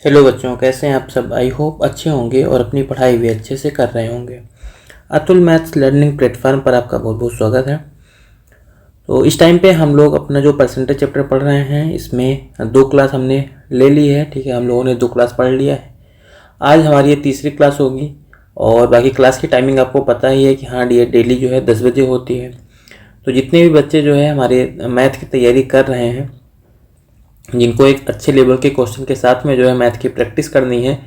Hello बच्चों, कैसे हैं आप सब। आई होप अच्छे होंगे और अपनी पढ़ाई भी अच्छे से कर रहे होंगे। अतुल मैथ्स लर्निंग प्लेटफॉर्म पर आपका बहुत बहुत स्वागत है। तो इस टाइम पे हम लोग अपना जो परसेंटेज चैप्टर पढ़ रहे हैं, इसमें 2 क्लास हमने ले ली है। ठीक है, हम लोगों ने 2 क्लास पढ़ लिया है। आज हमारी ये तीसरी क्लास होगी और बाकी क्लास की टाइमिंग आपको पता ही है कि हाँ, ये डेली जो है 10 बजे होती है। तो जितने भी बच्चे जो है हमारे मैथ की तैयारी कर रहे हैं, जिनको एक अच्छे लेवल के क्वेश्चन के साथ में जो है मैथ की प्रैक्टिस करनी है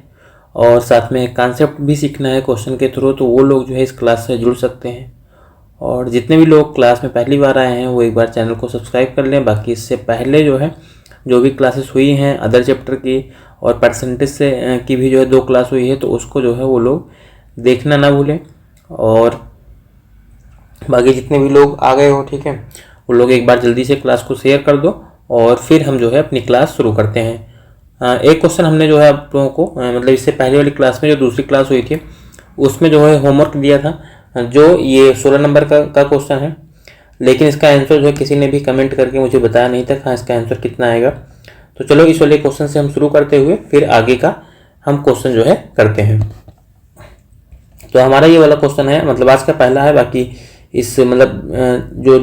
और साथ में कॉन्सेप्ट भी सीखना है क्वेश्चन के थ्रू, तो वो लोग जो है इस क्लास से जुड़ सकते हैं। और जितने भी लोग क्लास में पहली बार आए हैं वो एक बार चैनल को सब्सक्राइब कर लें। बाकी इससे पहले जो है जो भी क्लासेस हुई हैं अदर चैप्टर की और परसेंटेज से की भी जो है 2 क्लास हुई है, तो उसको जो है वो लोग देखना ना भूलें। और बाकी जितने भी लोग आ गए हो, ठीक है, वो लोग एक बार जल्दी से क्लास को शेयर कर दो और फिर हम जो है अपनी क्लास शुरू करते हैं। एक क्वेश्चन हमने जो है आप लोगों को मतलब इससे पहले वाली क्लास में जो दूसरी क्लास हुई थी उसमें जो है होमवर्क दिया था, जो ये 16 नंबर का क्वेश्चन है। लेकिन इसका आंसर जो है किसी ने भी कमेंट करके मुझे बताया नहीं था कहाँ इसका आंसर कितना आएगा। तो चलो इस वाले क्वेश्चन से हम शुरू करते हुए फिर आगे का हम क्वेश्चन जो है करते हैं। तो हमारा ये वाला क्वेश्चन है, मतलब आज का पहला है। बाकी इस मतलब जो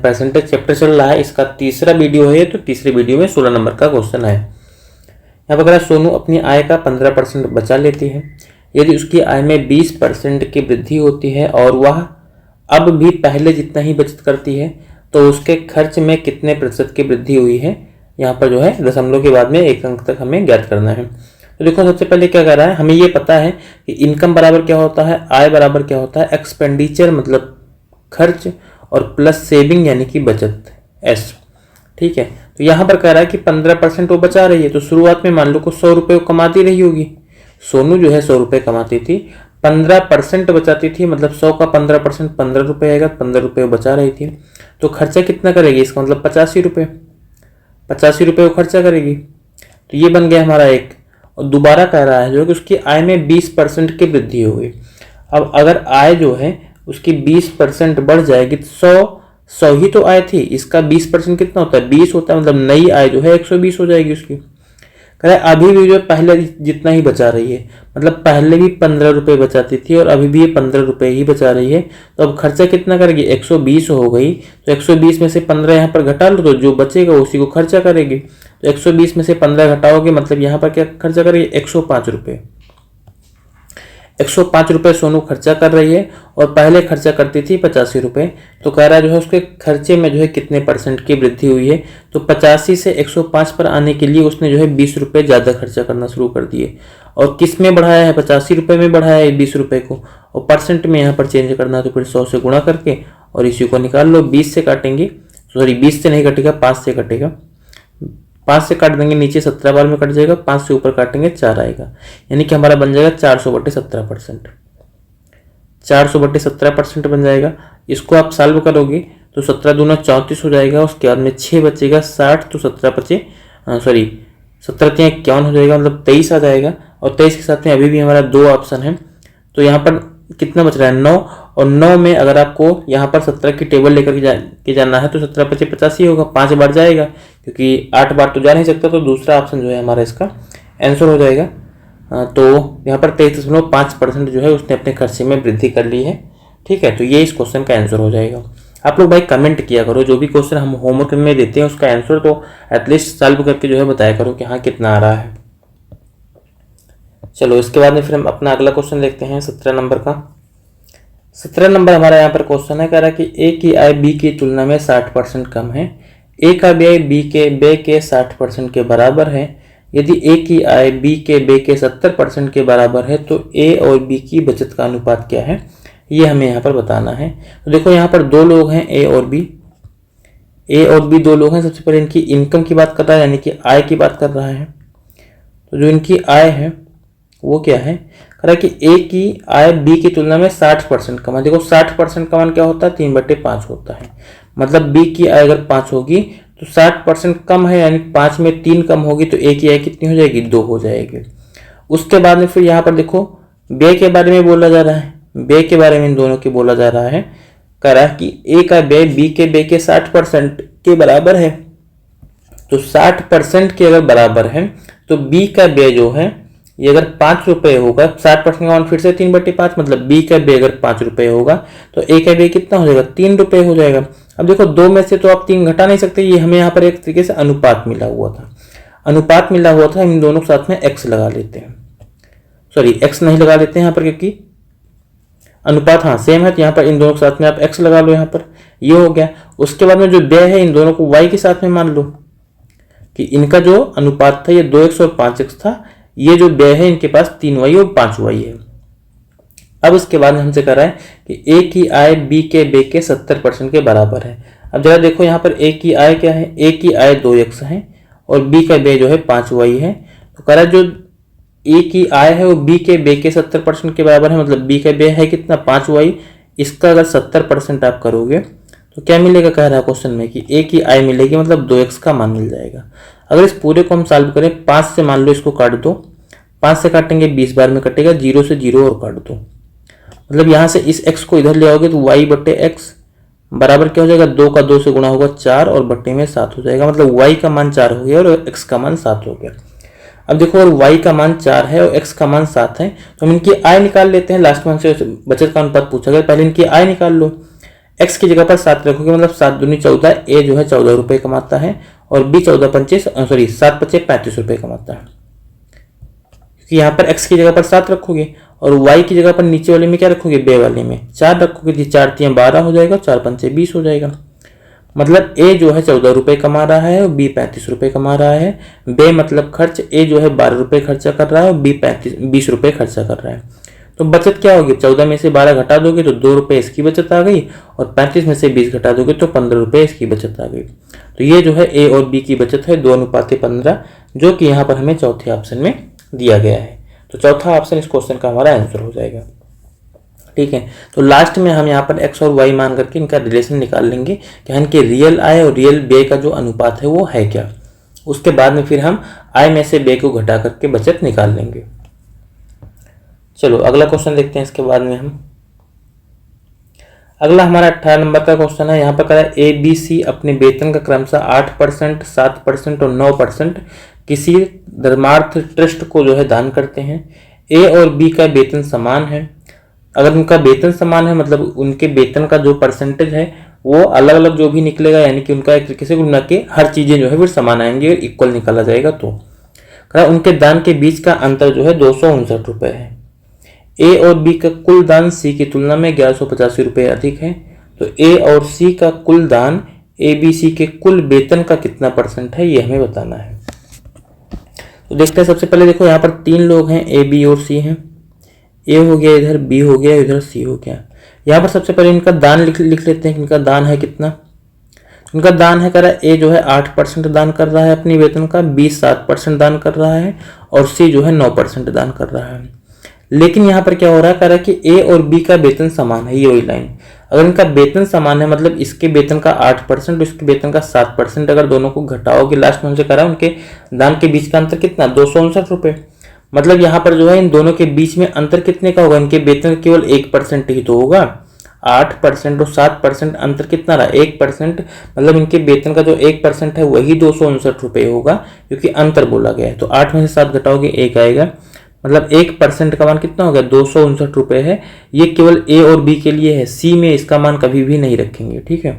परसेंटेज चैप्टर चल रहा है इसका तीसरा वीडियो है, तो तीसरे वीडियो में 16 नंबर का क्वेश्चन है। यहाँ पर कह रहा है सोनू अपनी आय का 15% बचा लेती है। यदि उसकी आय में 20% की वृद्धि होती है और वह अब भी पहले जितना ही बचत करती है, तो उसके खर्च में कितने प्रतिशत की वृद्धि हुई है। यहाँ पर जो है दशमलव के बाद में 1 अंक तक हमें ज्ञात करना है। तो देखो सबसे पहले क्या कर रहा है, हमें ये पता है कि इनकम बराबर क्या होता है, आय बराबर क्या होता है, एक्सपेंडिचर मतलब खर्च, और प्लस सेविंग यानी कि बचत एस। ठीक है, तो यहाँ पर कह रहा है कि 15% वो बचा रही है। तो शुरुआत में मान लो को 100 रुपये कमाती रही होगी। सोनू जो है 100 रुपये कमाती थी, 15% बचाती थी, मतलब 100 का 15% 15 रुपये आएगा, 15 रुपये बचा रही थी। तो खर्चा कितना करेगी, इसका मतलब 85 रुपये, 85 रुपये वो खर्चा करेगी। तो ये बन गया हमारा एक। और दोबारा कह रहा है जो कि उसकी आय में 20% की वृद्धि हो गई। अब अगर आय जो है उसकी 20% बढ़ जाएगी तो 100 ही तो आय थी, इसका 20% कितना होता है, 20 होता है, मतलब नई आय जो है 120 हो जाएगी उसकी। कह रहा है अभी भी जो पहले जितना ही बचा रही है, मतलब पहले भी 15 रुपये बचाती थी और अभी भी ये 15 रुपये ही बचा रही है। तो अब खर्चा कितना करेगी, 120 हो गई। तो 120 में से 15 यहाँ पर घटा लो तो जो बचेगा उसी को खर्चा करेगी। तो 120 में से 15 घटाओगे, मतलब यहाँ पर क्या खर्चा करेगी, 105 रुपये। 105 रुपये सोनू खर्चा कर रही है और पहले खर्चा करती थी 85 रुपये। तो कह रहा है जो है उसके खर्चे में जो है कितने परसेंट की वृद्धि हुई है। तो 85 से 105 पर आने के लिए उसने जो है 20 रुपये ज़्यादा खर्चा करना शुरू कर दिए। और किस में बढ़ाया है, 85 रुपये में बढ़ाया है 20 रुपये को। और परसेंट में यहाँ पर चेंज करना है तो फिर 100 से गुणा करके और इसी को निकाल लो। 20 से काटेंगे, सॉरी 20 से नहीं कटेगा, 5 से कटेगा। 5 से काट देंगे नीचे 17 बार में कट जाएगा, 5 से ऊपर काटेंगे 4 आएगा, यानी कि हमारा बन जाएगा 400/17%। 400/17% बन जाएगा। इसको आप सॉल्व करोगे तो 17 दूना 34 हो जाएगा। उसके बाद में 6 बचेगा 60, तो 17 बचे सॉरी 17 51 हो जाएगा, मतलब 23 आ जाएगा। और 23 के साथ में अभी भी हमारा 2 ऑप्शन है। तो यहाँ पर कितना बच रहा है, 9। और 9 में अगर आपको यहाँ पर 17 की टेबल लेकर के जाना है तो 17 × 5 = 85 होगा, 5 बार जाएगा क्योंकि 8 बार तो जा नहीं सकता। तो दूसरा ऑप्शन जो है हमारा इसका आंसर हो जाएगा। तो यहाँ पर 23.5% जो है उसने अपने खर्चे में वृद्धि कर ली है। ठीक है, तो ये इस क्वेश्चन का आंसर हो जाएगा। आप लोग भाई कमेंट किया करो, जो भी क्वेश्चन हम होमवर्क में देते हैं उसका आंसर तो एटलीस्ट सॉल्व करके जो है बताया करो कि हाँ कितना आ रहा है। चलो इसके बाद में फिर हम अपना अगला क्वेश्चन देखते हैं 17 नंबर का। 17 नंबर हमारा यहाँ पर क्वेश्चन है, कह रहा है कि ए की आय बी की तुलना में 60% कम है। ए का व्यय बी के 60% के बराबर है। यदि ए की आय बी के 70% के बराबर है तो ए और बी की बचत का अनुपात क्या है, ये हमें यहाँ पर बताना है। तो देखो यहाँ पर 2 लोग हैं, ए और बी। ए और बी 2 लोग हैं। सबसे पहले इनकी इनकम की बात कर रहा है, यानी कि आय की बात कर रहा है। तो जो इनकी आय है वो क्या है, कह रहा है कि ए की आय बी की तुलना में 60% कम है। देखो 60% का मान क्या होता है, 3/5 होता है। मतलब बी की आय अगर 5 होगी तो 60% कम है, यानी 5 में 3 कम होगी तो ए की आय कितनी हो जाएगी, 2 हो जाएगी। उसके बाद में फिर यहाँ पर देखो व्यय के बारे में बोला जा रहा है, व्यय के बारे में इन दोनों के बोला जा रहा है। कह रहा है कि ए का व्यय बी के व्यय के 60% के बराबर है। तो 60% के अगर बराबर है तो बी का व्यय जो है ये अगर 5 रुपये होगा, 60% का मान फिर से 3/5, मतलब बी का व्यय अगर 5 रुपये होगा तो ए का व्यय कितना हो जाएगा, 3 रुपये हो जाएगा। अब देखो 2 में से तो आप 3 घटा नहीं सकते, ये हमें यहाँ पर एक तरीके से अनुपात मिला हुआ था, अनुपात मिला हुआ था, इन दोनों के साथ में एक्स लगा लेते हैं, सॉरी एक्स नहीं लगा लेते हैं यहाँ पर क्योंकि अनुपात हाँ सेम है, तो यहाँ पर इन दोनों के साथ में आप एक्स लगा लो, यहाँ पर ये हो गया। उसके बाद में जो व्यय है इन दोनों को वाई के साथ में मान लो कि इनका जो अनुपात था ये 2x और 5x था, ये जो व्यय है इनके पास 3y और 5y है। अब इसके बाद हमसे कह रहा है कि ए की आय बी के व्यय के 70% के बराबर है। अब जरा देखो यहाँ पर ए की आय क्या है, ए की आय 2x है और बी का व्यय जो है 5y है। तो कह रहा है जो ए की आय है वो बी के व्यय के 70% के बराबर है, मतलब बी का व्यय है कितना 5y, इसका अगर 70% आप करोगे तो क्या मिलेगा, कह रहा है क्वेश्चन में कि ए की आय मिलेगी, मतलब 2x का मान मिल जाएगा। अगर इस पूरे को हम सॉल्व करें, 5 से मान लो इसको काट दो, 5 से काटेंगे 20 बार में कटेगा, 0 से 0 और काट दो, मतलब यहाँ से इस x को इधर ले आओगे तो y बट्टे x बराबर क्या हो जाएगा, 2 का 2 से गुणा होगा 4 और बट्टे में 7 हो जाएगा, मतलब y का मान 4 हो गया और x का मान 7 हो गया। अब देखो और y का मान 4 है और x का मान 7 है, तो हम इनकी आय निकाल लेते हैं। लास्ट में हमसे बचत का अनुपात पूछा गया, पहले इनकी आय निकाल लो। x की जगह पर 7 रखोगे, मतलब 7 दूनी 14, a जो है 14 रुपये कमाता है और b 7 पच्चे 35 रुपये कमाता है, क्योंकि यहाँ पर x की जगह पर 7 रखोगे और y की जगह पर नीचे वाले में क्या रखोगे, बे वाले में 4 रखोगे, 4 3 12 हो जाएगा, 4 5 20 हो जाएगा। मतलब a जो है 14 रुपये कमा रहा है और b 35 रुपये कमा रहा है। बे मतलब खर्च, a जो है 12 रुपये खर्चा कर रहा है और b 20 रुपये खर्चा कर रहा है। तो बचत क्या होगी, 14 में से 12 घटा दोगे तो 2 रुपये इसकी बचत आ गई और 35 में से 20 घटा दोगे तो 15 रुपये इसकी बचत आ गई। तो ये जो है a और b की बचत है 2:15, जो कि यहाँ पर हमें चौथे ऑप्शन में दिया गया है। तो चौथा ऑप्शन इस क्वेश्चन का हमारा आंसर हो जाएगा। ठीक है, तो लास्ट में हम यहाँ पर x और y मान करके इनका रिलेशन निकाल लेंगे कि इनके रियल आय और रियल व्यय का जो अनुपात है वो है क्या। उसके बाद में फिर हम आय में से व्यय को घटा करके बचत निकाल लेंगे। चलो अगला क्वेश्चन देखते हैं। इसके बाद में हम अगला हमारा 18 नंबर का क्वेश्चन है। यहाँ पर कह रहा है ए बी सी अपने वेतन का क्रमशः 8%, 7% और 9% किसी धर्मार्थ ट्रस्ट को जो है दान करते हैं। ए और बी का वेतन समान है। अगर उनका वेतन समान है मतलब उनके वेतन का जो परसेंटेज है वो अलग अलग जो भी निकलेगा, यानी कि उनका एक तरीके से गुणा के हर चीजें जो है फिर समान आएंगी और इक्वल निकाला जाएगा। तो उनके दान के बीच का अंतर जो है 259 रुपये है। ए और बी का कुल दान सी की तुलना में 1185 रुपये अधिक है। तो ए और सी का कुल दान ए बी सी के कुल वेतन का कितना परसेंट है ये हमें बताना है। तो देखते हैं, सबसे पहले देखो यहाँ पर 3 लोग हैं, ए बी और सी हैं। ए हो गया इधर, बी हो गया इधर, सी हो गया। यहाँ पर सबसे पहले इनका दान लिख लेते हैं कि इनका दान है कितना। इनका दान है कह रहा है ए जो है 8% दान कर रहा है अपनी वेतन का, बी 7% दान कर रहा है और सी जो है 9% दान कर रहा है। लेकिन यहाँ पर क्या हो रहा है, कह रहा है कि ए और बी का वेतन समान है। ये वही लाइन, अगर इनका वेतन समान है मतलब इसके वेतन का 8% और इसके वेतन का 7% अगर दोनों को घटाओगे, लास्ट में हमसे कह रहा है उनके दान के बीच का अंतर कितना, 259 रुपये। मतलब यहाँ पर जो है इन दोनों के बीच में अंतर कितने का होगा, इनके वेतन केवल 1% ही तो होगा। 8% और 7% अंतर कितना रहा, 1%। मतलब इनके वेतन का जो 1% है वही 259 रुपये होगा, क्योंकि अंतर बोला गया है। तो 8 में से 7 घटाओगे 1 आएगा, मतलब 1% का मान कितना हो गया, 259 रुपये है। ये केवल ए और बी के लिए है, सी में इसका मान कभी भी नहीं रखेंगे। ठीक है,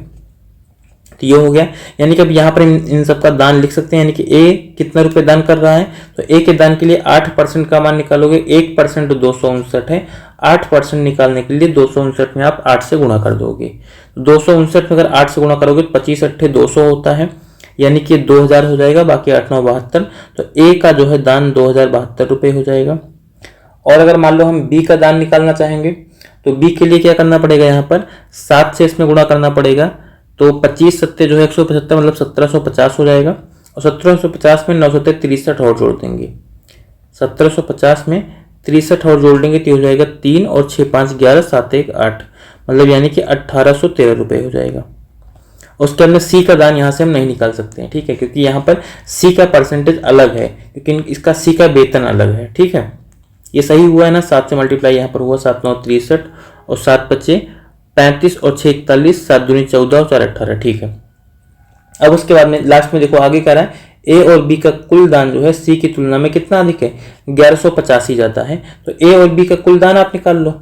तो ये हो गया। यानी कि अब यहाँ पर इन सबका दान लिख सकते हैं, यानी कि ए कितना रुपए दान कर रहा है, तो ए के दान के लिए 8% का मान निकालोगे। 1% 259 है, 8% निकालने के लिए 259 में आप 8 से गुणा कर दोगे। 259 में अगर 8 से गुणा करोगे तो 25 8 200 होता है, यानी कि 2000 हो जाएगा, बाकी 8 9 72। तो ए का जो है दान 2072 रुपये हो जाएगा। और अगर मान लो हम बी का दान निकालना चाहेंगे तो बी के लिए क्या करना पड़ेगा, यहाँ पर 7 से इसमें गुणा करना पड़ेगा। तो 25 7 जो है 175, मतलब 1750 हो जाएगा। और 1750 में 9 7 63 और जोड़ देंगे, 1750 में 63 और जोड़ देंगे तो हो जाएगा 3 और 6 5 11 7 1 8, मतलब यानी कि 1813 रुपये हो जाएगा। उसके अंदर सी का दान यहाँ से हम नहीं निकाल सकते हैं। ठीक है, क्योंकि यहाँ पर सी का परसेंटेज अलग है, क्योंकि इसका सी का वेतन अलग है। ठीक है, ये सही हुआ है ना, 7 से मल्टीप्लाई यहाँ पर हुआ, 7 9 63 और 7 5 35 और 6 41, 7 दूनी 14 और 4 18। ठीक है, अब उसके बाद में लास्ट में देखो आगे कह रहा है ए और बी का कुल दान जो है सी की तुलना में कितना अधिक है, 1185 ज्यादा है। तो ए और बी का कुल दान आप निकाल लो।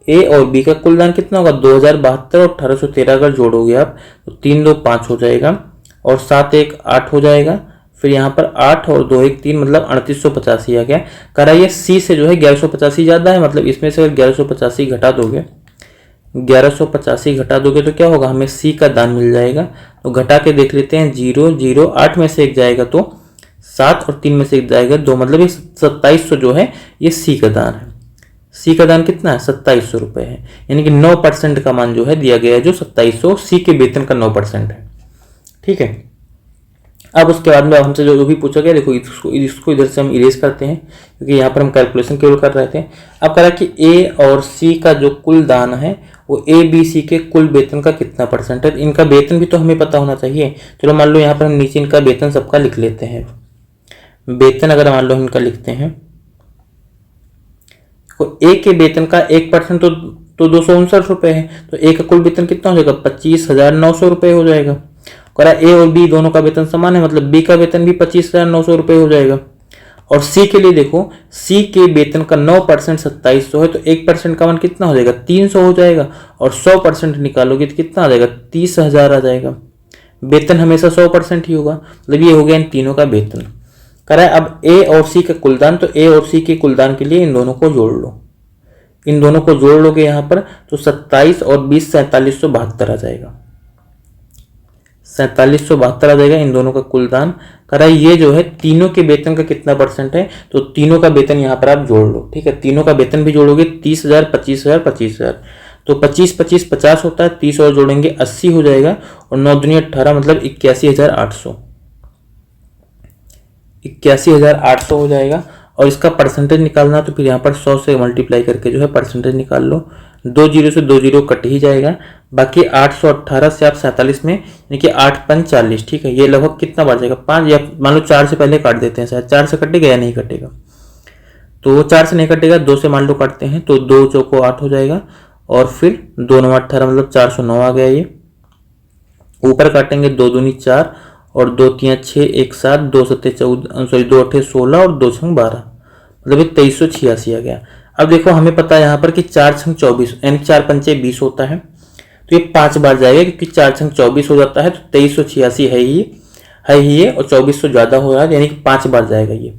ए और बी का कुल दान कितना होगा, 2072 और 1813 अगर जोड़ोगे आप तो 3 2 5 हो जाएगा और 7 1 8 हो जाएगा। फिर यहाँ पर 8 और 2 1 3 मतलब 3885 आ गया। कह रहा है ये सी से जो है 1185 ज्यादा है, मतलब इसमें से अगर 1185 घटा दोगे 1185 घटा दोगे तो क्या होगा, हमें सी का दान मिल जाएगा। तो घटा के देख लेते हैं, 0 0 8 में से एक जाएगा तो 7 और 3 में से एक जाएगा 2, मतलब ये 2700 जो है ये सी का दान है। सी का दान कितना है, 2700 रुपये है, यानी कि 9% का मान जो है दिया गया है, जो 2700 सी के वेतन का 9% है। ठीक है। अब उसके बाद में हमसे जो भी पूछा गया, देखो इसको इधर से हम इरेज करते हैं क्योंकि यहाँ पर हम कैलकुलेशन केवल कर रहे थे। अब कह रहा है कि ए और सी का जो कुल दान है वो ए बी सी के कुल वेतन का कितना परसेंट है। इनका वेतन भी तो हमें पता होना चाहिए। चलो मान लो यहाँ पर हम नीचे इनका वेतन सबका लिख लेते हैं। वेतन अगर मान लो इनका लिखते हैं तो ए के वेतन का 1% तो 259 रुपये है, तो ए का कुल वेतन कितना हो जाएगा, 25,900 रुपये हो जाएगा। कह रहा ए और बी दोनों का वेतन समान है, मतलब बी का वेतन भी 25,900 रुपये हो जाएगा। और सी के लिए देखो, सी के वेतन का 9% 2700 है, तो 1% का मान कितना हो जाएगा, 300 हो जाएगा। और 100% निकालोगे तो कितना आ जाएगा, 30,000 आ जाएगा। वेतन हमेशा 100% ही होगा, मतलब ये हो गया इन तीनों का वेतन। कह रहा है अब ए और सी का कुलदान, तो ए और सी के कुलदान के लिए इन दोनों को जोड़ लो। इन दोनों को जोड़ लोगे यहाँ पर तो 27 और 20 4772 आ जाएगा। 4772 आ जाएगा इन दोनों का कुल दान। कह रहा है ये जो है तीनों के वेतन का कितना परसेंट है, तो तीनों का वेतन यहाँ पर आप जोड़ लो। ठीक है, तीनों का वेतन भी जोड़ोगे 30,000 25,000 25,000, तो 25 25 50 होता है, 30 और जोड़ेंगे 80 हो जाएगा और 9 दूनी 18 मतलब 81,800 81,800 हो जाएगा। और इसका परसेंटेज निकालना तो फिर यहाँ पर 100 से मल्टीप्लाई करके जो है परसेंटेज निकाल लो। 2 जीरो से 2 जीरो कट ही जाएगा, बाकी 818 से आप 47 में यानी कि 8 5 40। ठीक है, ये लगभग कितना बढ़ जाएगा, 5 या मान लो 4 से पहले काट देते हैं, शायद 4 से कटेगा या नहीं कटेगा, तो 4 से नहीं कटेगा, 2 से मान लो काटते हैं तो 2 चौको 8 हो जाएगा और फिर 2 9 18 मतलब 409 आ गया। ये ऊपर काटेंगे 2 दूनी 4 और 2 3 6 1 7 2 7 14 सॉरी 2 8 16 और 2 6 12 मतलब ये 2386 आ गया। अब देखो हमें पता है यहाँ पर कि 4 6 24 यानी 4 पंचे 20 होता है, तो ये 5 बार जाएगा क्योंकि 4 6 24 हो जाता है, तो 2386 है ही ये और 2400 ज़्यादा हो रहा है यानी कि 5 बार जाएगा। ये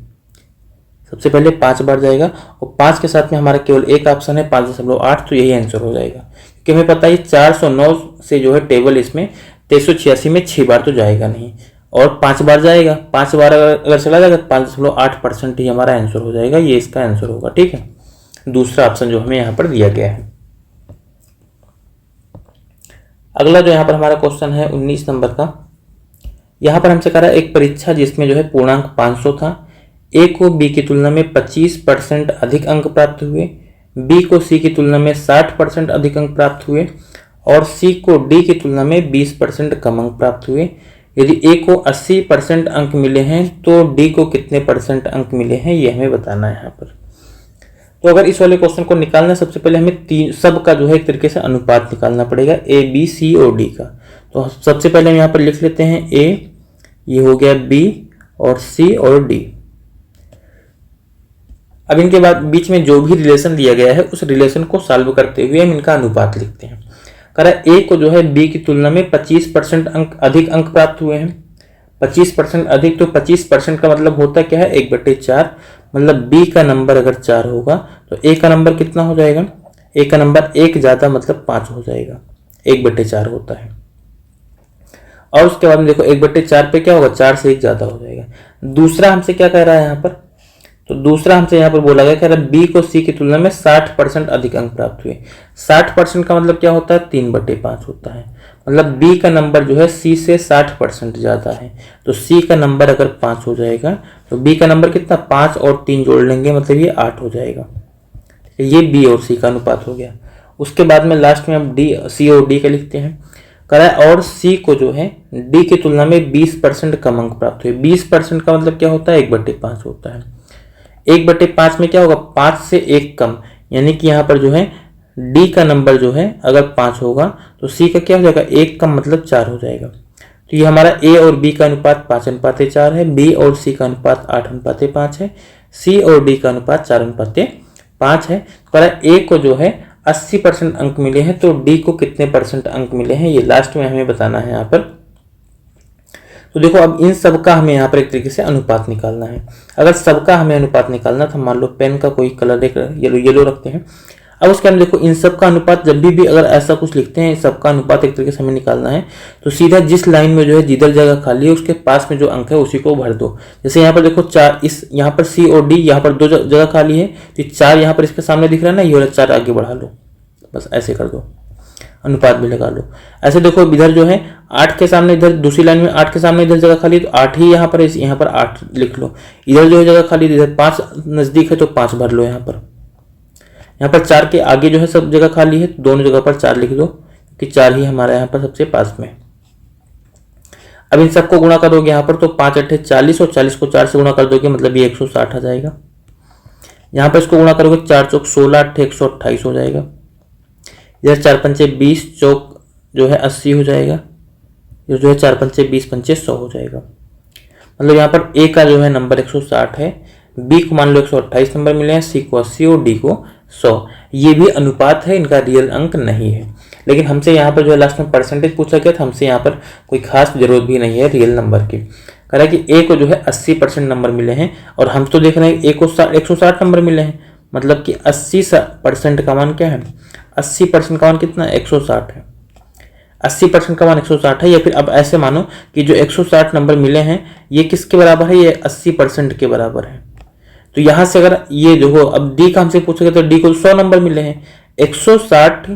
सबसे पहले 5 बार जाएगा और 5 के साथ में हमारा केवल एक ऑप्शन है 5.8, तो यही आंसर हो जाएगा क्योंकि हमें पता है 409 से जो है टेबल इसमें 2386 में 6 बार तो जाएगा नहीं और 5 बार जाएगा। 5 बार अगर चला जाएगा 5.8% ही हमारा आंसर हो जाएगा, ये इसका आंसर होगा। ठीक है, दूसरा ऑप्शन जो हमें यहाँ पर दिया गया है। अगला जो यहाँ पर हमारा क्वेश्चन है 19 नंबर का, यहाँ पर हमसे कह रहा है एक परीक्षा जिसमें जो है पूर्णांक 500 था, ए को बी की तुलना में 25% अधिक अंक प्राप्त हुए, बी को सी की तुलना में 60% अधिक अंक प्राप्त हुए और सी को डी की तुलना में 20% कम अंक प्राप्त हुए। यदि ए को 80% अंक मिले हैं तो डी को कितने परसेंट अंक मिले हैं, ये हमें बताना है यहाँ पर। तो अगर इस वाले क्वेश्चन को निकालना, सबसे पहले हमें तीन सब का जो है एक तरीके से अनुपात निकालना पड़ेगा, ए बी सी और डी का। तो सबसे पहले हम यहाँ पर लिख लेते हैं ए, ये हो गया बी और सी और डी। अब इनके बाद बीच में जो भी रिलेशन दिया गया है उस रिलेशन को सॉल्व करते हुए हम इनका अनुपात लिखते हैं। कह रहा है ए को जो है बी की तुलना में 25% अंक अधिक अंक प्राप्त हुए हैं। 25% अधिक, तो 25% का मतलब होता क्या है, 1/4, मतलब बी का नंबर अगर 4 होगा तो ए का नंबर कितना हो जाएगा, ए का नंबर 1 ज्यादा मतलब 5 हो जाएगा, 1/4 होता है। और उसके बाद में देखो 1/4 पे क्या होगा, 4 से 1 ज्यादा हो जाएगा। दूसरा हमसे क्या कह रहा है यहाँ पर, तो दूसरा हमसे यहाँ पर बोला गया, कह रहा है बी को सी की तुलना में 60% अधिक अंक प्राप्त हुए। 60% का मतलब क्या होता है, 3/5 होता है, मतलब बी का नंबर जो है सी से 60% ज्यादा है। तो सी का नंबर अगर 5 हो जाएगा तो बी का नंबर कितना, 5 और 3 जोड़ लेंगे मतलब ये 8 हो जाएगा। ये बी और सी का अनुपात हो गया। उसके बाद में लास्ट में हम डी सी और डी का लिखते हैं। कह रहा है और सी को जो है डी की तुलना में 20% कम अंक प्राप्त हुए। 20% का मतलब क्या होता है, 1/5 होता है। 1/5 में क्या होगा, 5 से 1 कम, यानी कि यहाँ पर जो है डी का नंबर जो है अगर 5 होगा तो सी का क्या हो जाएगा, 1 कम मतलब 4 हो जाएगा। तो तो ये हमारा ए और बी का अनुपात 5:4 है, बी और सी का अनुपात 8:5 है, सी और डी का अनुपात 4:5 है। तो ए को जो है 80% अंक मिले हैं, तो डी को कितने परसेंट अंक मिले हैं ये लास्ट में हमें बताना है यहाँ पर। तो देखो अब इन सब का हमें यहाँ पर एक तरीके से अनुपात निकालना है। अगर सबका हमें अनुपात निकालना था, मान लो पेन का कोई कलर एक येलो रखते हैं। अब उसके हम देखो इन सब का अनुपात जब भी अगर ऐसा कुछ लिखते हैं, सबका अनुपात एक तरीके से हमें निकालना है, तो सीधा जिस लाइन में जो है जिधर जगह खाली है उसके पास में जो अंक है उसी को भर दो। जैसे यहाँ पर देखो 4, इस यहाँ पर सी और डी यहाँ पर 2 जगह खाली है, तो 4 यहाँ पर इसके सामने दिख रहा है ना, ये वाला 4 आगे बढ़ा लो, बस ऐसे कर दो, अनुपात भी लगा लो। ऐसे देखो इधर जो है 8 के सामने, इधर दूसरी लाइन में 8 के सामने इधर जगह खाली है, तो 8 ही यहाँ पर 8 लिख लो। इधर जो है जगह खाली, इधर 5 नजदीक है तो 5 भर लो। यहाँ पर 4 के आगे जो है सब जगह खाली है, दोनों जगह पर 4 लिख दो, क्योंकि 4 ही हमारा यहाँ पर सबसे पास में। अब इन सबको गुणा करोगे यहाँ पर, तो 5 8 40 और 40 को 4 से गुणा कर दोगे, मतलब ये 160 आ जाएगा। यहाँ पर इसको गुणा करोगे 4 चौक 16, 8 128 हो जाएगा। इधर 4 पंचे 20, चौक जो है 80 हो जाएगा। ये जो है 4 पंचे 20, पंचे 100 हो जाएगा। मतलब यहाँ पर ए का जो है नंबर 160 है, बी को मान लो 128 नंबर मिले हैं, सी को 80 और डी को 100। ये भी अनुपात है, इनका रियल अंक नहीं है। लेकिन हमसे यहाँ पर जो है लास्ट में परसेंटेज पूछा गया था, हमसे यहाँ पर कोई खास जरूरत भी नहीं है रियल नंबर की। कह रहा है कि ए को जो है 80% नंबर मिले हैं, और हम तो देख रहे हैं ए को 160 नंबर मिले हैं, मतलब कि 80% का मान क्या है, 80% का मान कितना, 160 है। 80% का मान 160 है। या फिर अब ऐसे मानो कि जो 160 नंबर मिले हैं ये किसके बराबर है, ये 80% के बराबर है। तो यहां से अगर ये देखो, अब डी का हमसे पूछेगा तो डी को 100 नंबर मिले हैं, 160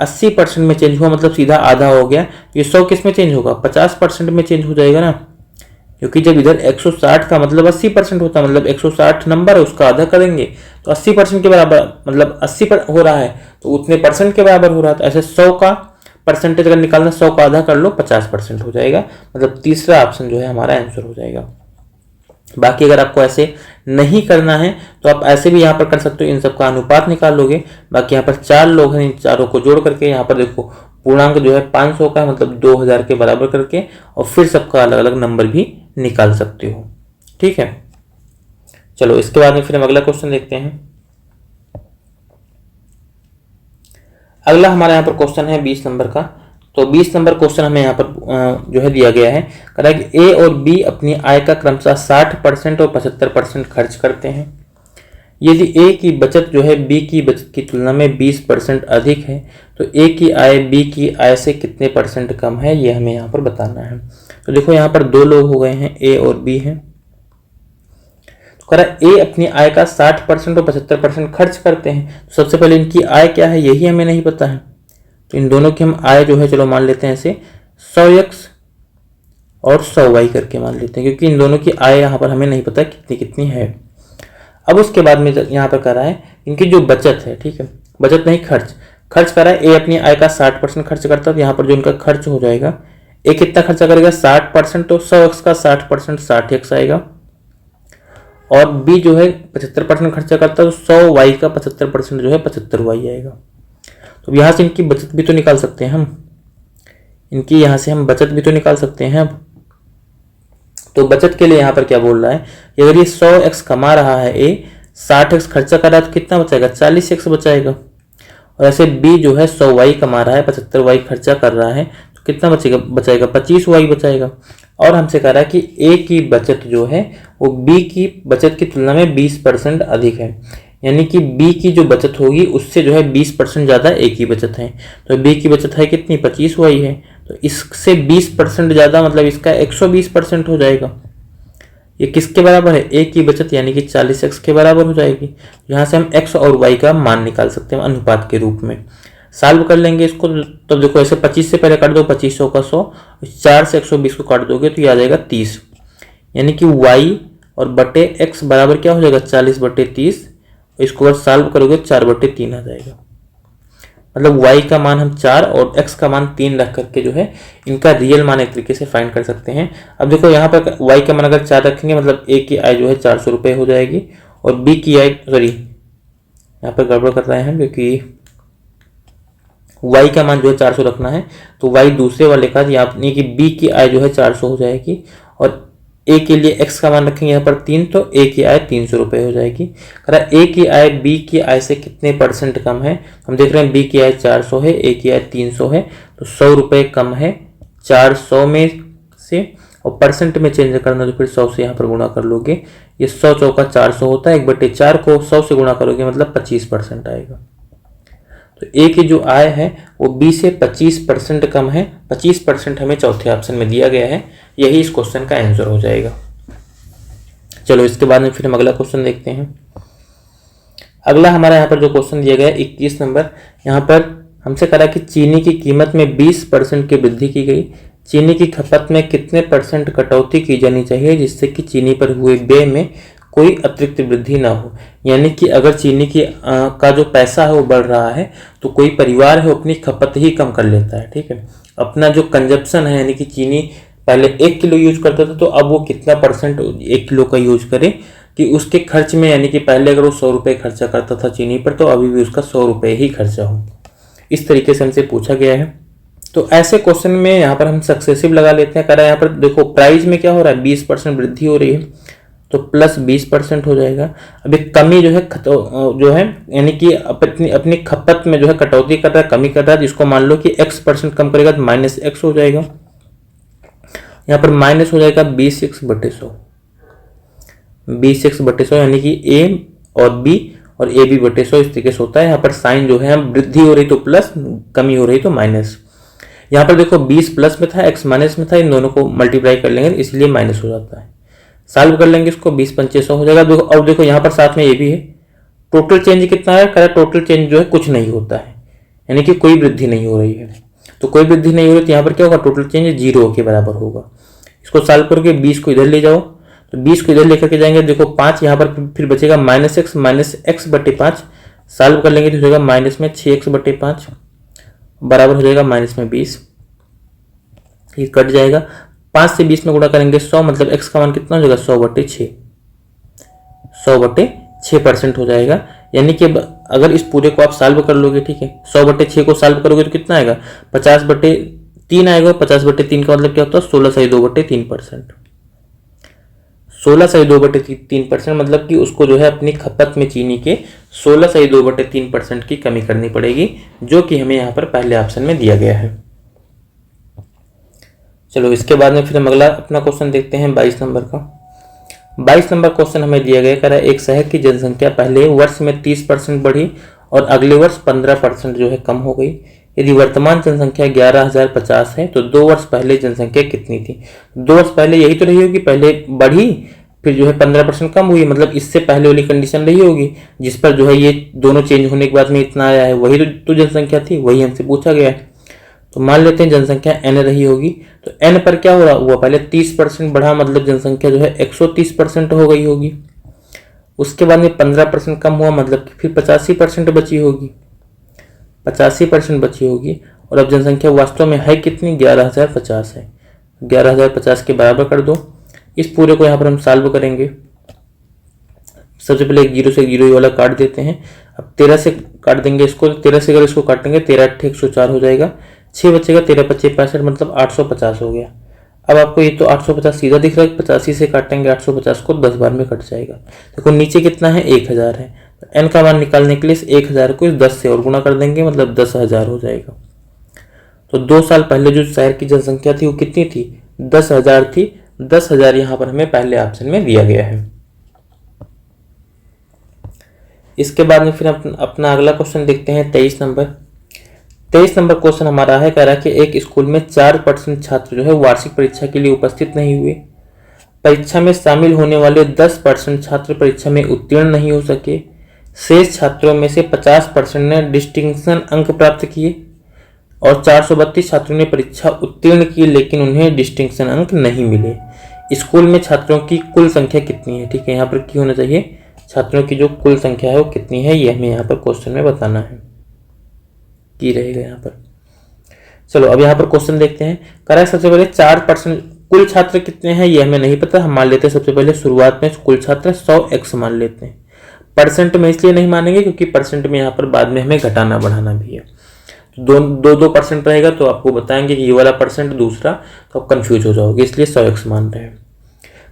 80% में चेंज हुआ, मतलब सीधा आधा हो गया। ये 100 किस में चेंज होगा, 50% में चेंज हो जाएगा ना, क्योंकि जब इधर 160 का मतलब 80% होता है, मतलब 160 नंबर है उसका आधा करेंगे तो 80% के बराबर, मतलब 80 पर हो रहा है तो उतने परसेंट के बराबर हो रहा है। तो ऐसे 100 का परसेंटेज अगर निकालना, 100 का आधा कर लो, 50% हो जाएगा। मतलब तीसरा ऑप्शन जो है हमारा आंसर हो जाएगा। बाकी अगर आपको ऐसे नहीं करना है तो आप ऐसे भी यहाँ पर कर सकते हो, इन सब का अनुपात निकाल लोगे। बाकी यहाँ पर 4 लोग हैं, इन चारों को जोड़ करके यहाँ पर देखो पूर्णांक जो है 500 का, मतलब 2000 के बराबर करके, और फिर सबका अलग अलग नंबर भी निकाल सकते हो। ठीक है, चलो इसके बाद में फिर हम अगला क्वेश्चन देखते हैं। अगला हमारा यहाँ पर क्वेश्चन है 20 नंबर का। तो 20 नंबर क्वेश्चन हमें यहाँ पर जो है दिया गया है, कह रहा है कि ए और बी अपनी आय का क्रमशः 60% और 75% खर्च करते हैं। यदि ए की बचत जो है बी की बचत की तुलना में 20% अधिक है, तो ए की आय बी की आय से कितने परसेंट कम है, ये हमें यहाँ पर बताना है। तो देखो यहाँ पर 2 लोग हो गए हैं, ए और बी हैं। तो कह रहा है ए अपनी आय का 60% और 75% खर्च करते हैं। तो सबसे पहले इनकी आय क्या है यही हमें नहीं पता है, तो इन दोनों की हम आय जो है चलो मान लेते हैं ऐसे 100x और 100y करके मान लेते हैं, क्योंकि इन दोनों की आय यहाँ पर हमें नहीं पता कितनी कितनी है। अब उसके बाद में यहाँ पर कर रहा है इनकी जो बचत है, ठीक है, बचत नहीं खर्च कर रहा है। ए अपनी आय का 60% खर्च करता है, तो यहाँ पर जो इनका खर्च हो जाएगा, ए कितना खर्चा करेगा 60%, तो 100x का 60% 60x आएगा। और बी जो है 75% खर्चा करता है, तो 100y का 75% जो है 75y आएगा। तो यहाँ से इनकी बचत भी तो निकाल सकते हैं हम, इनकी यहाँ से हम बचत भी तो निकाल सकते हैं। अब तो बचत के लिए यहाँ पर क्या बोल रहा है कि अगर ये 100x कमा रहा है, ए 60x खर्चा कर रहा है, तो कितना बचाएगा 40x बचाएगा। और ऐसे बी जो है 100y कमा रहा है, 75y खर्चा कर रहा है, तो कितना बचाएगा 25y बचाएगा। और हमसे कह रहा है कि ए की बचत जो है वो बी की बचत की तुलना में 20% अधिक है, यानी कि बी की जो बचत होगी उससे जो है 20% ज़्यादा ए की बचत है। तो बी की बचत है कितनी 25y है, तो इससे 20% ज़्यादा, मतलब इसका 120% हो जाएगा। ये किसके बराबर है, ए की बचत यानी कि 40x के बराबर हो जाएगी। यहाँ से हम x और y का मान निकाल सकते हैं अनुपात के रूप में। सॉल्व कर लेंगे इसको, तो देखो ऐसे 25 से पहले काट दो, 2500 का 100, 4 से 120 को काट दोगे तो ये आ जाएगा 30, यानी कि y और बटे x बराबर क्या हो जाएगा 40/30। इसको अगर सॉल्व करोगे 4/3 आ जाएगा। मतलब y का मान हम 4 और x का मान 3 रख करके जो है इनका रियल मान एक तरीके से फाइंड कर सकते हैं। अब देखो यहाँ पर y का मान अगर 4 रखेंगे, मतलब a की आय जो है 400 रुपये हो जाएगी, और b की आय, सॉरी यहाँ पर गड़बड़ कर रहे हैं क्योंकि वाई का मान जो है 400 रखना है, तो वाई दूसरे वाले का यानी कि बी की आय जो है 400 हो जाएगी, और ए के लिए एक्स का मान रखेंगे यहाँ पर 3, तो ए की आय 300 रुपये हो जाएगी। करा ए की आय बी की आय से कितने परसेंट कम है, हम देख रहे हैं बी की आय 400 है, ए की आय 300 है, तो 100 रुपये कम है 400 में से, और परसेंट में चेंज करना तो फिर 100 से यहाँ पर गुणा कर लोगे, ये 100 चौका 400 होता है, 1/4 को 100 से गुणा करोगे मतलब 25% आएगा। तो ए की जो आय है वो बी से 25% कम है, 25% हमें चौथे ऑप्शन में दिया गया है, यही इस क्वेश्चन का आंसर हो जाएगा। चलो इसके बाद में फिर हम अगला क्वेश्चन देखते हैं। अगला हमारा यहाँ पर जो क्वेश्चन दिया गया है 21 नंबर, यहाँ पर हमसे करा कि चीनी की कीमत में 20% की वृद्धि की गई, चीनी की खपत में कितने परसेंट कटौती की जानी चाहिए जिससे कि चीनी पर हुए व्यय में कोई अतिरिक्त वृद्धि ना हो। यानी कि अगर चीनी की का जो पैसा है वो बढ़ रहा है तो कोई परिवार है वो अपनी खपत ही कम कर लेता है, ठीक है। अपना जो कंजप्शन है, यानी कि चीनी पहले 1 किलो यूज करता था, तो अब वो कितना परसेंट 1 किलो का यूज करे कि उसके खर्च में, यानी कि पहले अगर वो 100 रुपये खर्चा करता था चीनी पर, तो अभी भी उसका 100 रुपये ही खर्चा हो। इस तरीके से हमसे पूछा गया है। तो ऐसे क्वेश्चन में यहाँ पर हम सक्सेसिव लगा लेते हैं। करा यहाँ पर देखो प्राइस में क्या हो रहा है, 20% वृद्धि हो रही है, तो प्लस 20% हो जाएगा। अभी कमी जो है यानी कि अपनी खपत में जो है कटौती कर रहा है, कमी कर रहा है, जिसको मान लो कि x% कम करेगा तो माइनस एक्स हो जाएगा। यहाँ पर माइनस हो जाएगा 20x/100, 20x/100 यानी कि a और b और ए बी बटे 100 इस तरीके से होता है। यहाँ पर साइन जो है वृद्धि हो रही तो प्लस, कमी हो रही तो माइनस। यहाँ पर देखो 20 प्लस में था, x माइनस में था, इन दोनों को मल्टीप्लाई कर लेंगे इसलिए माइनस हो जाता है। सॉल्व कर लेंगे इसको, 20×5 हो जाएगा। देखो और देखो यहाँ पर साथ में ये भी है, टोटल चेंज कितना है, कह टोटल चेंज जो है कुछ नहीं होता है, यानी कि कोई वृद्धि नहीं हो रही है। तो कोई वृद्धि नहीं हो रही तो यहाँ पर क्या होगा, टोटल चेंज 0 के बराबर होगा। इसको सॉल्व करके 20 को इधर ले जाओ, तो 20 को इधर लेकर के जाएंगे, देखो 5 यहाँ पर फिर बचेगा -x/5, सॉल्व कर लेंगे तो हो जाएगा माइनस में 6x/5 बराबर हो जाएगा -20। ये कट जाएगा, 5 से 20 में गुणा करेंगे 100, मतलब x का मान कितना हो जाएगा 100/6, 100/6% हो जाएगा। यानी कि अगर इस पूरे को आप सॉल्व कर लोगे, ठीक है, 100/6 को सॉल्व करोगे तो कितना आएगा 50/3 आएगा। 50/3 का मतलब क्या होता है 16/2/3%, 16/2/3% मतलब कि उसको जो है अपनी खपत में चीनी के 16/2/3% की कमी करनी पड़ेगी, जो कि हमें यहाँ पर पहले ऑप्शन में दिया गया है। चलो इसके बाद में फिर हम अगला अपना क्वेश्चन देखते हैं 22 नंबर का। 22 नंबर क्वेश्चन हमें दिया गया, कह रहा है एक शहर की जनसंख्या पहले वर्ष में 30% बढ़ी और अगले वर्ष 15% जो है कम हो गई। यदि वर्तमान जनसंख्या 11,050 है तो 2 वर्ष पहले जनसंख्या कितनी थी। 2 वर्ष पहले यही तो रही होगी, पहले बढ़ी फिर जो है 15% कम हुई, मतलब इससे पहले वाली कंडीशन रही होगी जिस पर जो है ये दोनों चेंज होने के बाद में इतना आया है, वही तो जनसंख्या थी, वही हमसे पूछा गया है। तो मान लेते हैं जनसंख्या n रही होगी, तो n पर क्या हो रहा हुआ, पहले 30% बढ़ा, मतलब जनसंख्या जो है 130% हो गई होगी। उसके बाद में 15% कम हुआ, मतलब कि फिर 85% बची होगी, 85% बची होगी। और अब जनसंख्या वास्तव में है कितनी, 11,050 है, 11,050 के बराबर कर दो। इस पूरे को यहाँ पर हम सॉल्व करेंगे। सबसे पहले 0 से 0 वाला काट देते हैं, अब 13 से काट देंगे इसको, 13 से अगर इसको काटेंगे 13×8 104 हो जाएगा, 6 बचेगा, 13×5 65, मतलब 850 हो गया। अब आपको ये तो 850 सीधा दिख रहा है, 85 से काटेंगे 850 को 10 बार में कट जाएगा। देखो नीचे कितना है 1000 है, तो n का मान निकालने के लिए इस 1000 को इस 10 से और गुणा कर देंगे, मतलब 10,000 हो जाएगा। तो 2 साल पहले जो शहर की जनसंख्या थी वो कितनी थी, 10,000 थी। 10,000 यहाँ पर हमें पहले ऑप्शन में दिया गया है। इसके बाद में फिर अपना अगला क्वेश्चन देखते हैं 23 नंबर। 23 नंबर क्वेश्चन हमारा है, कह रहा है कि एक स्कूल में 4% छात्र जो है वार्षिक परीक्षा के लिए उपस्थित नहीं हुए। परीक्षा में शामिल होने वाले 10% छात्र परीक्षा में उत्तीर्ण नहीं हो सके। शेष छात्रों में से 50% ने डिस्टिंक्शन अंक प्राप्त किए और 432 छात्रों ने परीक्षा उत्तीर्ण की, लेकिन उन्हें डिस्टिंक्शन अंक नहीं मिले। स्कूल में छात्रों की कुल संख्या कितनी है, ठीक है, यहाँ पर क्या होना चाहिए, छात्रों की जो कुल संख्या है वो कितनी है, ये हमें यहाँ पर क्वेश्चन में बताना है, की रहेगा यहाँ पर। चलो अब यहाँ पर क्वेश्चन देखते हैं। करेक्ट, सबसे पहले 4% कुल छात्र कितने हैं ये हमें नहीं पता, हम मान लेते हैं सबसे पहले शुरुआत में कुल छात्र 100x मान लेते हैं। परसेंट में इसलिए नहीं मानेंगे क्योंकि परसेंट में यहाँ पर बाद में हमें घटाना बढ़ाना भी है। तो 2% रहेगा तो आपको बताएंगे कि ये वाला परसेंट दूसरा, तो आप कंफ्यूज हो जाओगे, इसलिए 100x मान रहे हैं।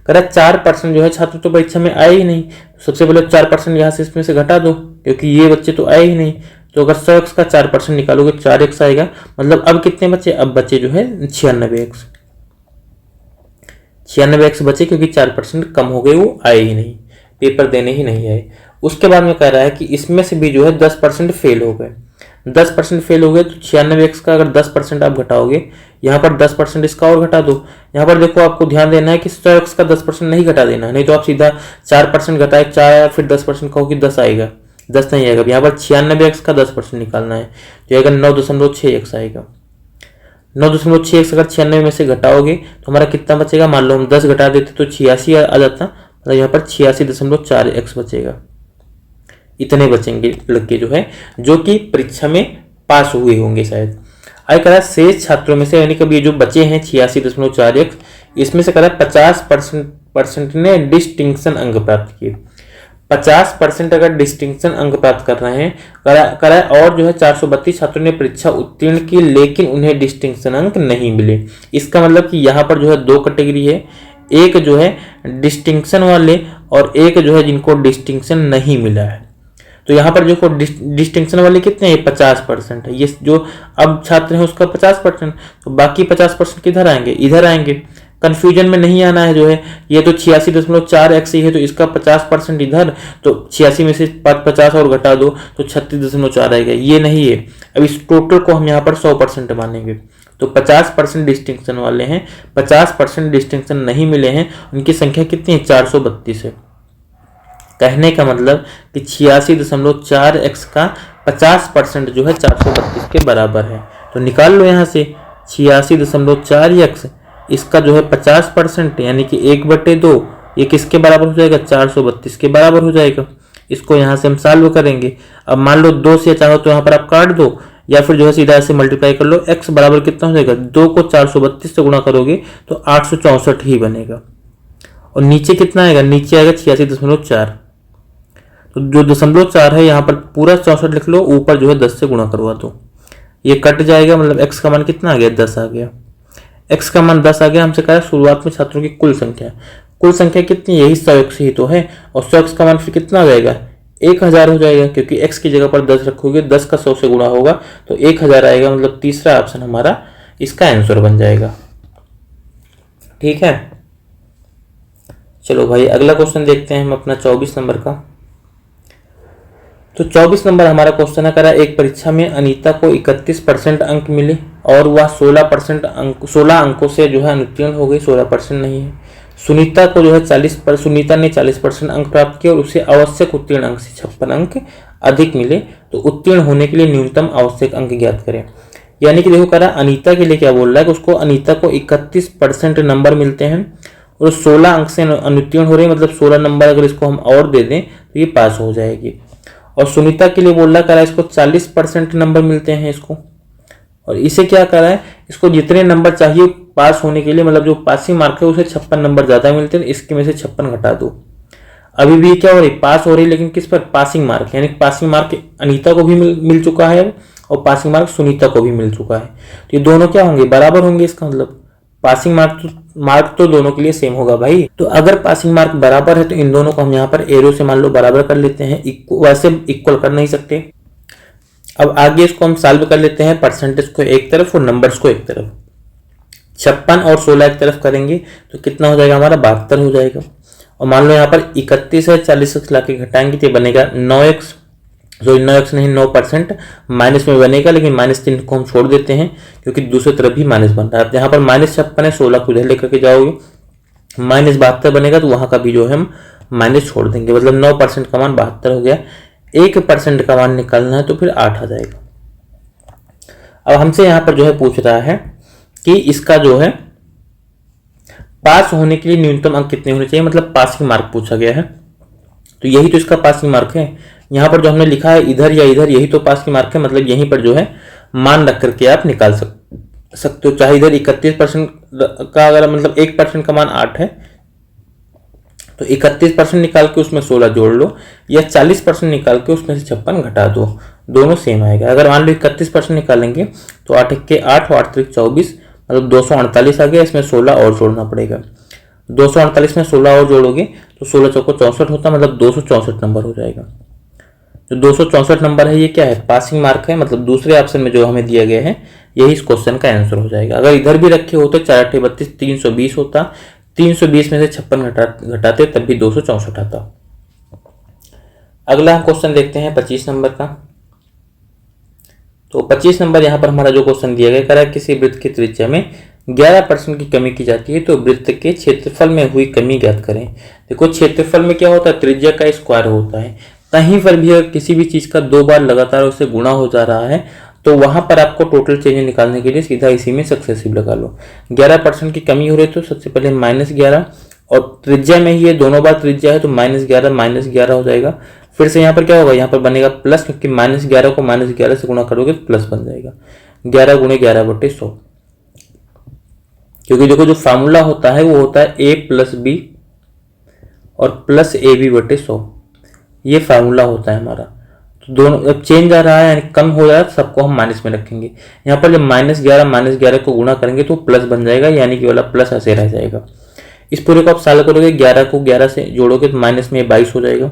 कह रहा 4% जो है छात्र तो परीक्षा में आए ही नहीं, सबसे पहले 4% यहाँ से इसमें से घटा दो, क्योंकि ये बच्चे तो आए ही नहीं। तो अगर 100x का 4% निकालोगे 4x आएगा, मतलब अब कितने बचे, अब बचे जो है 96x। 96x बचे क्योंकि 4% कम हो गए, वो आए ही नहीं, पेपर देने ही नहीं आए। उसके बाद में कह रहा है कि इसमें से भी जो है 10% फेल हो गए। 10% फेल हो गए तो 96x का अगर 10% आप घटाओगे, यहाँ पर 10% इसका और घटा दो। यहाँ पर देखो आपको ध्यान देना है कि 100x का 10% नहीं घटा देना, नहीं तो आप सीधा 4% घटाए 4 फिर 10% कहोगे 10 आएगा, 10 नहीं आएगा। यहाँ पर 96x का 10% निकालना है, तो आएगा 9.6x आएगा। 9.6x अगर 96 में से घटाओगे तो हमारा कितना बचेगा, मान लो हम 10 घटा देते तो 86 आ जाता, मतलब यहाँ पर 86.4x बचेगा। इतने बचेंगे लड़के जो है जो कि परीक्षा में पास हुए होंगे शायद। आगे कह रहा है शेष छात्रों में से, यानी कि ये जो बचे हैं 86.4x, इसमें से कह रहा है 50% ने डिस्टिंक्शन अंक प्राप्त किए। 50% अगर डिस्टिंक्शन अंक प्राप्त कर रहे हैं, कह रहा है और जो है 432 छात्रों ने परीक्षा उत्तीर्ण की लेकिन उन्हें डिस्टिंक्शन अंक नहीं मिले। इसका मतलब कि यहाँ पर जो है 2 कैटेगरी है, एक जो है डिस्टिंक्शन वाले और एक जो है जिनको डिस्टिंक्शन नहीं मिला है। तो यहाँ पर जो डिस्टिंक्शन वाले कितने हैं, 50% है। ये जो अब छात्र हैं उसका 50%, तो बाकी 50% किधर आएंगे, इधर आएंगे। कंफ्यूजन में नहीं आना है, जो है ये तो 86.4x ही है, तो इसका 50% इधर, तो 86 में से 50 और घटा दो तो 36.4 आएगा, ये नहीं है। अब इस टोटल को हम यहाँ पर 100% मानेंगे, तो 50% डिस्टिंक्शन वाले हैं, 50% डिस्टिंक्शन नहीं मिले हैं, उनकी संख्या कितनी है, 432 है। कहने का मतलब कि 86.4x का 50% जो है 432 के बराबर है। तो निकाल लो यहाँ से 86.4x, इसका जो है 50% यानी कि 1/2, ये किसके बराबर हो जाएगा, 432 के बराबर हो जाएगा। इसको यहाँ से हम सॉल्व करेंगे। अब मान लो 2 से चाहो तो यहाँ पर आप काट दो, या फिर जो है सीधा ऐसे मल्टीप्लाई कर लो। x बराबर कितना हो जाएगा, 2 को 432 से गुणा करोगे तो 864 ही बनेगा। और नीचे कितना आएगा, नीचे आएगा 86.4, तो जो 0.4 है यहाँ पर पूरा 64 लिख लो, ऊपर जो है 10 से गुणा करवा दो, ये कट जाएगा, मतलब x का मान कितना आ गया, 10 आ गया। x का मान 10 आ गया। हमसे कहा शुरुआत में छात्रों की कुल संख्या कितनी, यही 100x ही तो है, और 100x का मान फिर कितना आ जाएगा, 1000 हो जाएगा, क्योंकि x की जगह पर 10 रखोगे, 10 का 100 से गुणा होगा तो 1000 आएगा, मतलब तीसरा ऑप्शन हमारा इसका आंसर बन जाएगा। ठीक है, चलो भाई अगला क्वेश्चन देखते हैं हम अपना 24 नंबर का। तो 24 नंबर हमारा क्वेश्चन है, करा एक परीक्षा में अनीता को 31% अंक मिले और वह 16 अंकों से जो है अनुत्तीर्ण हो गई, 16% नहीं है। सुनीता को जो है सुनीता ने 40% अंक प्राप्त किए और उसे आवश्यक उत्तीर्ण अंक से 56 अंक अधिक मिले, तो उत्तीर्ण होने के लिए न्यूनतम आवश्यक अंक ज्ञात करें। यानी कि देखो करा अनीता के लिए क्या बोल रहा है कि उसको अनीता को 31% नंबर मिलते हैं और 16 अंक से अनुत्तीर्ण हो रही है, मतलब 16 नंबर अगर इसको हम और दे दें तो ये पास हो जाएगी। और सुनीता के लिए बोल रहा करा इसको 40% नंबर मिलते हैं इसको, और इसे क्या करा है, इसको जितने नंबर चाहिए पास होने के लिए, मतलब जो पासिंग मार्क है उसे 56 नंबर ज्यादा मिलते हैं, इसके में से 56 घटा दो। अभी भी क्या हो रही, पास हो रही, लेकिन किस पर, पासिंग मार्क, यानी पासिंग मार्क अनीता को भी मिल चुका है और पासिंग मार्क सुनीता को भी मिल चुका है, तो ये दोनों क्या होंगे, बराबर होंगे। इसका मतलब पासिंग मार्क तो दोनों के लिए सेम होगा भाई। तो अगर पासिंग मार्क बराबर है तो इन दोनों को हम यहाँ पर एरो से मान लो बराबर कर लेते हैं, वैसे इक्वल कर नहीं सकते। अब आगे इसको हम सॉल्व कर लेते हैं, परसेंटेज को एक तरफ और नंबर्स को एक तरफ। 56 और 16 एक तरफ करेंगे तो कितना हो जाएगा हमारा, 72 हो जाएगा। और मान लो यहाँ पर 31 है, 40 ला के घटाएंगे तो बनेगा 9x, जो 9x नहीं 9% माइनस में बनेगा, लेकिन माइनस चिन्ह को हम छोड़ देते हैं क्योंकि दूसरी तरफ भी माइनस बन रहा है। यहाँ पर -56 है, 16 को इधर लेकर के जाओगे, -72 बनेगा तो वहां का भी जो है हम माइनस छोड़ देंगे, मतलब 9% का मान 72 हो गया। 1% का मान निकालना है तो फिर 8 आ जाएगा। अब हमसे यहाँ पर जो है पूछ रहा है कि इसका जो है पास होने के लिए न्यूनतम अंक कितने होने चाहिए, मतलब पासिंग मार्क पूछा गया है, तो यही तो इसका पासिंग मार्क है। यहाँ पर जो हमने लिखा है इधर या इधर, यही तो पासिंग मार्क है, मतलब यहीं पर जो है मान रख करके आप निकाल सकते हो। चाहे इधर 31% का अगर मतलब 1% का मान 8 है तो 31% निकाल के उसमें 16 जोड़ लो, या 40% निकाल के उसमें से 56 घटा दो, दोनों सेम आएगा। अगर मान लो 31% निकालेंगे तो 8 के 8 और 8 त्रिक 24 मतलब 248 आ गया। इसमें 16 और जोड़ना पड़ेगा। 248 में 16 और जोड़ोगे तो 16 चौको 64 होता है, मतलब 264 नंबर हो जाएगा। जो 264 नंबर है ये क्या है, पासिंग मार्क है, मतलब दूसरे ऑप्शन में जो हमें दिया गया है यही इस क्वेश्चन का आंसर हो जाएगा। अगर इधर भी रखे होते 4 8 32 320 होता, 320 में से 56 घटाते तब भी 264 आता। अगला हम क्वेश्चन देखते हैं 25 नंबर का। तो 25 नंबर यहाँ पर हमारा जो क्वेश्चन दिया गया, कह रहा है किसी वृत्त की त्रिज्या में 11% की कमी की जाती है तो वृत्त के क्षेत्रफल में हुई कमी ज्ञात करें। देखो क्षेत्रफल में क्या होता है, त्रिज्या का स्क्वायर होता है। कहीं पर भी अगर किसी भी चीज का 2 बार लगातार उससे गुणा हो जा रहा है तो वहां पर आपको टोटल चेंज निकालने के लिए सीधा इसी में सक्सेसिव लगा लो। 11% की कमी हो रही है तो सबसे पहले -11, और त्रिज्या में ही ये दोनों बार त्रिज्या है तो -11 हो जाएगा। फिर से यहाँ पर क्या होगा, यहाँ पर बनेगा प्लस, क्योंकि -11 को -11 से गुणा करोगे तो प्लस बन जाएगा। 11 × 11/100, क्योंकि देखो जो फार्मूला होता है वो होता है a+b और +ab/100, ये फार्मूला होता है हमारा। तो दोनों अब चेंज आ रहा है यानी कम हो रहा है, सबको हम माइनस में रखेंगे। यहाँ पर जब -11 को गुणा करेंगे तो प्लस बन जाएगा, यानी कि वाला प्लस ऐसे रह जाएगा। इस पूरे को आप सॉल्व करोगे, 11 को 11 से जोड़ोगे तो माइनस में 22 हो जाएगा,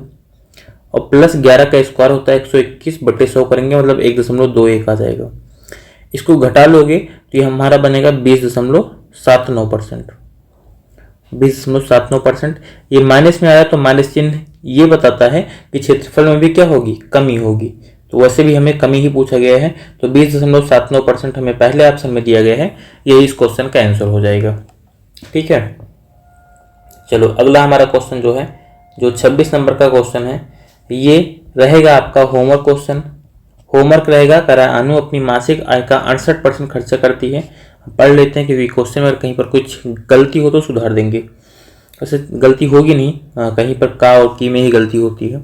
और +11 का स्क्वायर होता है 121/100 करेंगे मतलब 1.21 आ जाएगा। इसको घटा लोगे तो ये हमारा बनेगा 20.79%। 20.79%। ये माइनस में आया तो माइनस चिन्ह ये बताता है कि क्षेत्रफल में भी क्या होगी, कमी होगी। तो वैसे भी हमें कमी ही पूछा गया है, तो 20.79% हमें पहले ऑप्शन में दिया गया है, यही इस क्वेश्चन का आंसर हो जाएगा। ठीक है, चलो अगला हमारा क्वेश्चन जो है, जो 26 नंबर का क्वेश्चन है, ये रहेगा आपका होमवर्क क्वेश्चन। होमवर्क रहेगा, करा अनु अपनी मासिक आय का 68% खर्चा करती है। पढ़ लेते हैं, क्योंकि क्वेश्चन में कहीं पर कुछ गलती हो तो सुधार देंगे। वैसे गलती होगी नहीं, कहीं पर का और की में ही गलती होती है।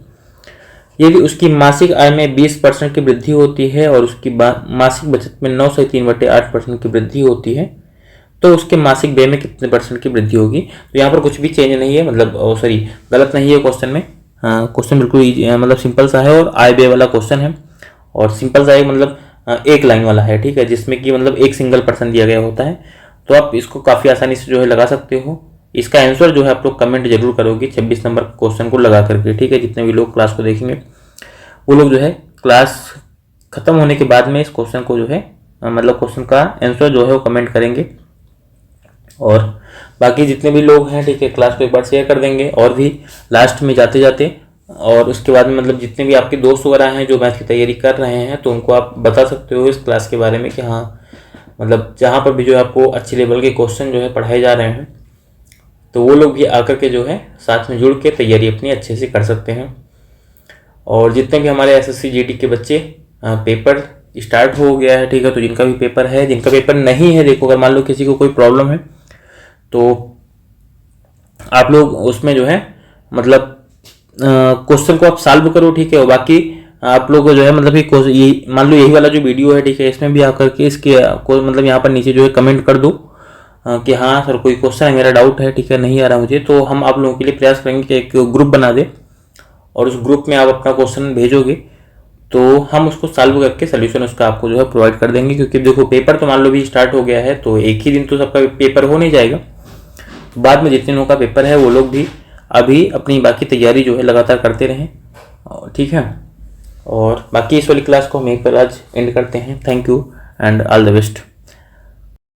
यदि उसकी मासिक आय में 20% की वृद्धि होती है और उसकी मासिक बचत में 9 से 3/8% की वृद्धि होती है तो उसके मासिक व्यय में कितने % की वृद्धि होगी। तो यहाँ पर कुछ भी चेंज नहीं है, मतलब सॉरी गलत नहीं है क्वेश्चन में। क्वेश्चन बिल्कुल मतलब सिंपल सा है और आय व्यय वाला क्वेश्चन है, और सिंपल सा है, मतलब एक लाइन वाला है। ठीक है, जिसमें कि मतलब एक सिंगल पर्सन दिया गया होता है, तो आप इसको काफ़ी आसानी से जो है लगा सकते हो। इसका आंसर जो है आप लोग कमेंट जरूर करोगे 26 नंबर क्वेश्चन को लगा करके। ठीक है, जितने भी लोग क्लास को देखेंगे वो लोग जो है क्लास खत्म होने के बाद में इस क्वेश्चन को जो है मतलब क्वेश्चन का आंसर जो है वो कमेंट करेंगे। और बाकी जितने भी लोग हैं, ठीक है, क्लास को एक बार शेयर कर देंगे, और भी लास्ट में जाते जाते, और उसके बाद में मतलब जितने भी आपके दोस्त वगैरह हैं जो मैथ की तैयारी कर रहे हैं, तो उनको आप बता सकते हो इस क्लास के बारे में कि हाँ, मतलब जहाँ पर भी जो है आपको अच्छे लेवल के क्वेश्चन जो है पढ़ाए जा रहे हैं, तो वो लोग भी आकर के जो है साथ में जुड़ के तैयारी अपनी अच्छे से कर सकते हैं। और जितने भी हमारे SSC GD के बच्चे पेपर स्टार्ट हो गया है, ठीक है, तो जिनका भी पेपर है, जिनका पेपर नहीं है, देखो अगर मान लो किसी को कोई प्रॉब्लम है तो आप लोग उसमें जो है मतलब क्वेश्चन को आप सॉल्व करो। ठीक है, और बाकी आप लोग को जो है मतलब ये मान लो यही वाला जो वीडियो है, ठीक है, इसमें भी आकर के इसके को मतलब यहाँ पर नीचे जो है कमेंट कर दो कि हाँ सर कोई क्वेश्चन है, मेरा डाउट है, ठीक है, नहीं आ रहा मुझे, तो हम आप लोगों के लिए प्रयास करेंगे कि एक ग्रुप बना दे, और उस ग्रुप में आप अपना क्वेश्चन भेजोगे तो हम उसको सॉल्व करके सोल्यूशन उसका आपको जो है प्रोवाइड कर देंगे। क्योंकि देखो पेपर तो मान लो भी स्टार्ट हो गया है, तो एक ही दिन तो सबका पेपर हो नहीं जाएगा, तो बाद में जितने लोगों का पेपर है वो लोग भी अभी अपनी बाकी तैयारी जो है लगातार करते रहें। ठीक है, और बाकी इस वाली क्लास को हम एक पर आज एंड करते हैं। Thank you and all the best.